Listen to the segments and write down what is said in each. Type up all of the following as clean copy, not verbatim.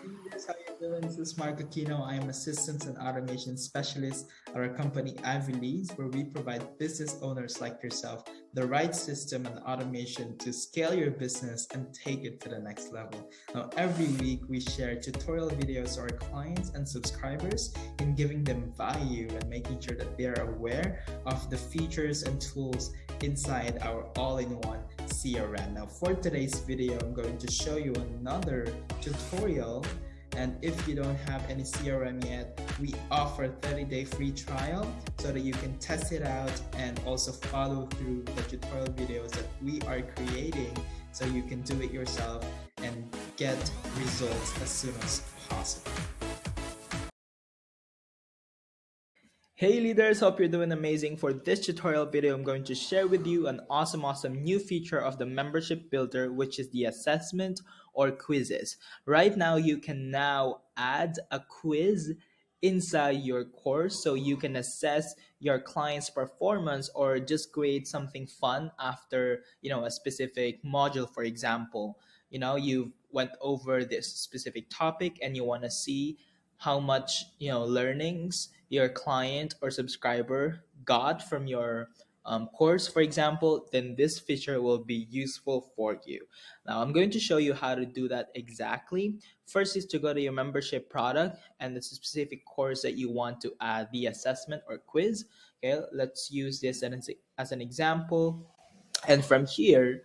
Hey leaders, how you doing? This is Marco Kino. I am a systems and automation specialist at our company LEADZ, where we provide business owners like yourself the right system and automation to scale your business and take it to the next level. Now, every week we share tutorial videos to our clients and subscribers in giving them value and making sure that they are aware of the features and tools inside our all-in-one CRM. Now, for today's video, I'm going to show you another tutorial. And if you don't have any CRM yet, we offer 30-day free trial so that you can test it out and also follow through the tutorial videos that we are creating so you can do it yourself and get results as soon as possible. Hey leaders, hope you're doing amazing. For this tutorial video, I'm going to share with you an awesome new feature of the membership builder, which is the assessment or quizzes. Right now, you can now add a quiz inside your course so you can assess your client's performance or just create something fun after, a specific module. For example, you went over this specific topic and you want to see how much learnings your client or subscriber got from your course, for example, then this feature will be useful for you. Now I'm going to show you how to do that exactly. First is to go to your membership product and the specific course that you want to add the assessment or quiz. Okay, let's use this as an example. And from here,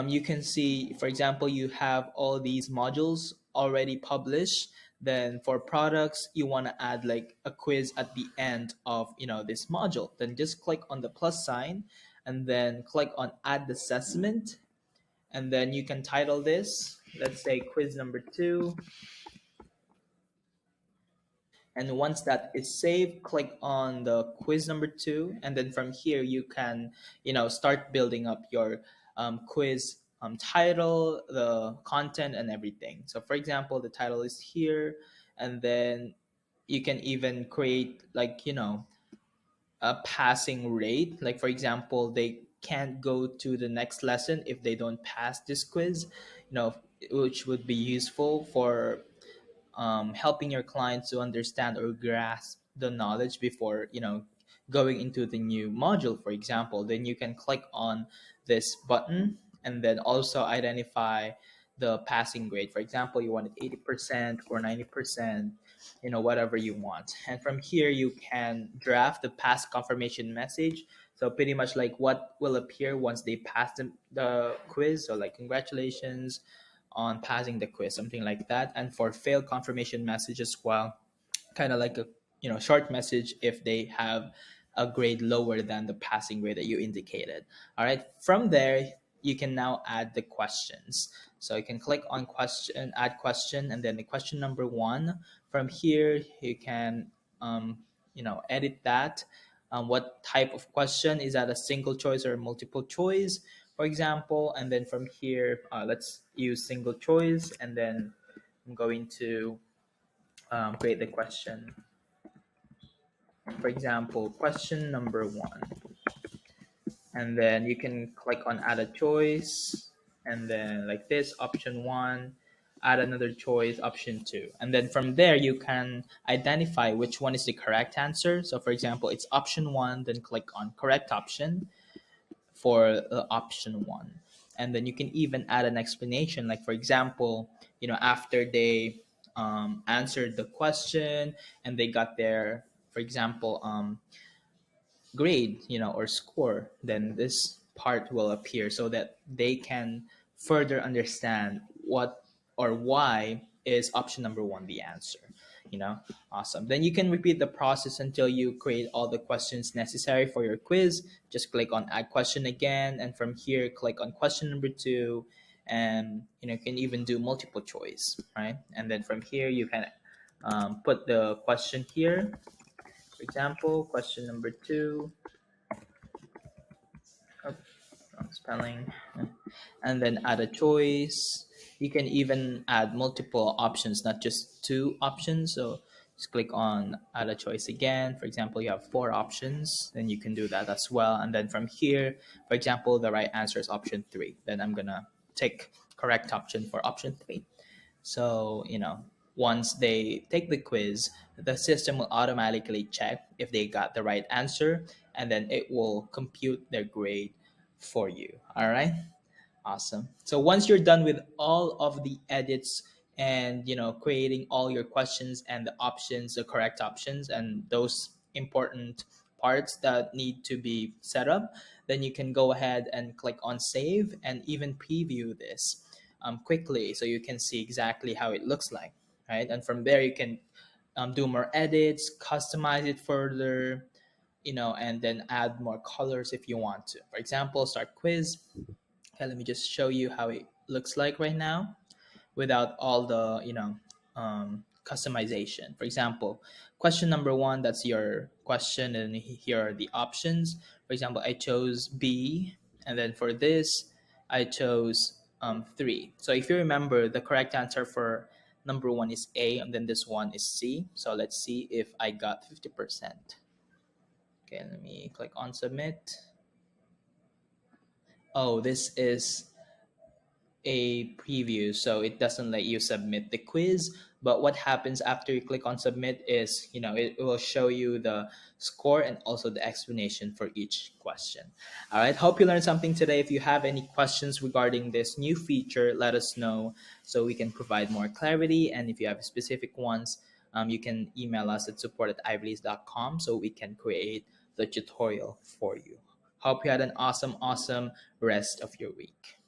you can see, for example, you have all these modules already published. Then for products, you want to add like a quiz at the end of this module. Then just click on the plus sign and then click on add assessment. And then you can title this, let's say quiz number 2. And once that is saved, click on the quiz number 2. And then from here, you can, start building up your quiz title, the content, and everything. So for example, the title is here. And then you can even create like, a passing rate. Like for example, they can't go to the next lesson if they don't pass this quiz, which would be useful for helping your clients to understand or grasp the knowledge before going into the new module, for example. Then you can click on this button and then also identify the passing grade. For example, you want it 80% or 90%, whatever you want. And from here you can draft the pass confirmation message. So pretty much like what will appear once they pass the quiz. So like congratulations on passing the quiz, something like that. And for failed confirmation message as well, kind of like a short message if they have a grade lower than the passing grade that you indicated. All right. From there, you can now add the questions. So you can click on question, add question, and then the question number 1. From here, you can edit that. What type of question is that, a single choice or a multiple choice, for example? And then from here, let's use single choice, and then I'm going to create the question. For example, question number 1. And then you can click on add a choice, and then like this, option 1, add another choice, option 2. And then from there, you can identify which one is the correct answer. So for example, it's option 1, then click on correct option for option 1. And then you can even add an explanation. Like for example, after they answered the question and they got their, for example, grade, or score, then this part will appear so that they can further understand what or why is option number 1 the answer. Awesome. Then you can repeat the process until you create all the questions necessary for your quiz. Just click on add question again, and from here click on question number 2, and you can even do multiple choice, right? And then from here you can put the question here. For example, question number 2. Oh, wrong spelling. And then add a choice. You can even add multiple options, not just 2 options. So just click on add a choice again. For example, you have 4 options, then you can do that as well. And then from here, for example, the right answer is option 3. Then I'm gonna tick correct option for option 3. So, once they take the quiz, the system will automatically check if they got the right answer, and then it will compute their grade for you. All right. Awesome. So once you're done with all of the edits and creating all your questions and the options, the correct options, and those important parts that need to be set up, then you can go ahead and click on save and even preview this quickly so you can see exactly how it looks like, right? And from there you can do more edits, customize it further, and then add more colors if you want to. For example, start quiz. Okay, let me just show you how it looks like right now without all the customization. For example, question number one, that's your question, and here are the options. For example, I chose B, and then for this I chose three. So if you remember, the correct answer for number one is A, and then this one is C. So let's see if I got 50%. Okay, let me click on submit. Oh, this is a preview, so it doesn't let you submit the quiz. But what happens after you click on submit is it will show you the score and also the explanation for each question. All right, hope you learned something today. If you have any questions regarding this new feature, let us know so we can provide more clarity. And if you have specific ones, you can email us at support@ivories.com so we can create the tutorial for you. Hope you had an awesome rest of your week.